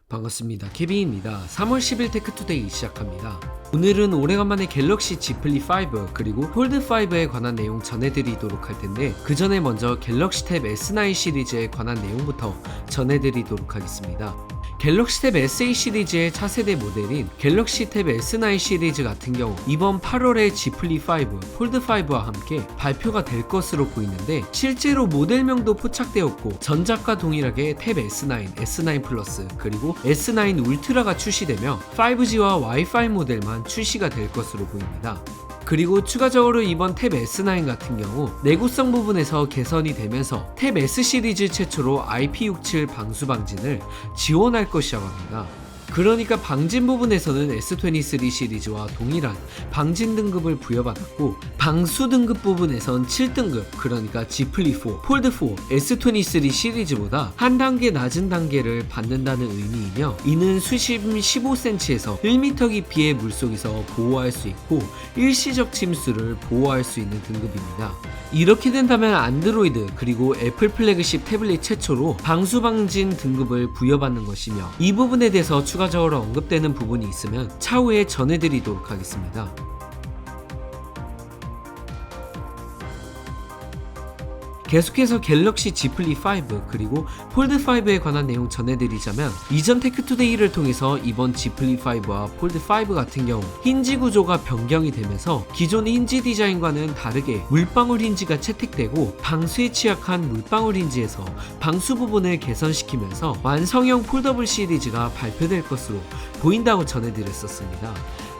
반갑습니다. 케빈입니다. 3월 10일 테크투데이 시작합니다. 오늘은 오래간만에 갤럭시 Z 플립 5 그리고 폴드 5에 관한 내용 전해드리도록 할 텐데, 그 전에 먼저 갤럭시 탭 S9 시리즈에 관한 내용부터 전해드리도록 하겠습니다. 갤럭시 탭 SA 시리즈의 차세대 모델인 갤럭시 탭 S9 시리즈 같은 경우 이번 8월에 Z 플립 5, 폴드 5와 함께 발표가 될 것으로 보이는데, 실제로 모델명도 포착되었고 전작과 동일하게 탭 S9, S9 플러스 그리고 S9 울트라가 출시되며 5G와 와이파이 모델만 출시가 될 것으로 보입니다. 그리고 추가적으로 이번 탭 S9 같은 경우 내구성 부분에서 개선이 되면서 탭 S 시리즈 최초로 IP67 방수 방진을 지원할 것이라고 합니다. 그러니까 방진 부분에서는 S23 시리즈와 동일한 방진 등급을 부여받았고, 방수 등급 부분에선 7등급, 그러니까 Z 플립 4, 폴드 4, S23 시리즈보다 한 단계 낮은 단계를 받는다는 의미이며, 이는 수심 15cm에서 1m 깊이의 물속에서 보호할 수 있고 일시적 침수를 보호할 수 있는 등급입니다. 이렇게 된다면 안드로이드 그리고 애플 플래그십 태블릿 최초로 방수 방진 등급을 부여받는 것이며, 이 부분에 대해서 추가적으로 언급되는 부분이 있으면 차후에 전해드리도록 하겠습니다. 계속해서 갤럭시 Z 플립 5 그리고 폴드 5에 관한 내용 전해드리자면, 이전 테크투데이를 통해서 이번 Z 플립 5와 폴드 5 같은 경우 힌지 구조가 변경이 되면서 기존의 힌지 디자인과는 다르게 물방울 힌지가 채택되고, 방수에 취약한 물방울 힌지에서 방수 부분을 개선시키면서 완성형 폴더블 시리즈가 발표될 것으로 보인다고 전해드렸었습니다.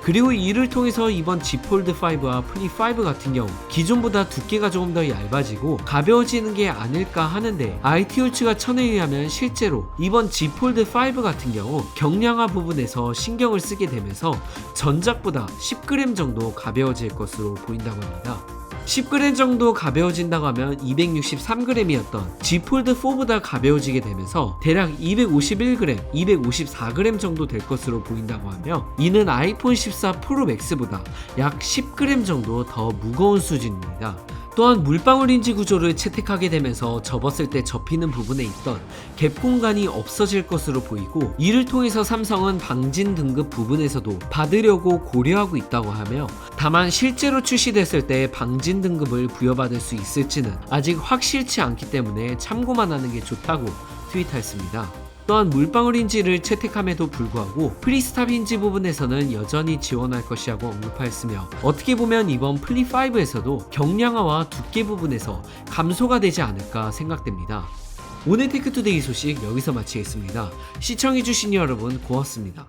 그리고 이를 통해서 이번 Z 폴드 5와 플립 5 같은 경우 기존보다 두께가 조금 더 얇아지고 가벼워지는 게 아닐까 하는데, IT홀츠가 천에 의하면 실제로 이번 Z 폴드 5 같은 경우 경량화 부분에서 신경을 쓰게 되면서 전작보다 10g 정도 가벼워질 것으로 보인다고 합니다. 10g 정도 가벼워진다고 하면 263g이었던 Z 폴드 4보다 가벼워지게 되면서 대략 251g, 254g 정도 될 것으로 보인다고 하며, 이는 아이폰 14 프로 맥스보다 약 10g 정도 더 무거운 수준입니다. 또한 물방울 힌지 구조를 채택하게 되면서 접었을 때 접히는 부분에 있던 갭 공간이 없어질 것으로 보이고, 이를 통해서 삼성은 방진 등급 부분에서도 받으려고 고려하고 있다고 하며, 다만 실제로 출시됐을 때 방진 등급을 부여받을 수 있을지는 아직 확실치 않기 때문에 참고만 하는 게 좋다고 트윗했습니다. 또한 물방울 힌지를 채택함에도 불구하고 프리스탑 힌지 부분에서는 여전히 지원할 것이라고 언급하였으며, 어떻게 보면 이번 플립 5에서도 경량화와 두께 부분에서 감소가 되지 않을까 생각됩니다. 오늘 테크투데이 소식 여기서 마치겠습니다. 시청해주신 여러분 고맙습니다.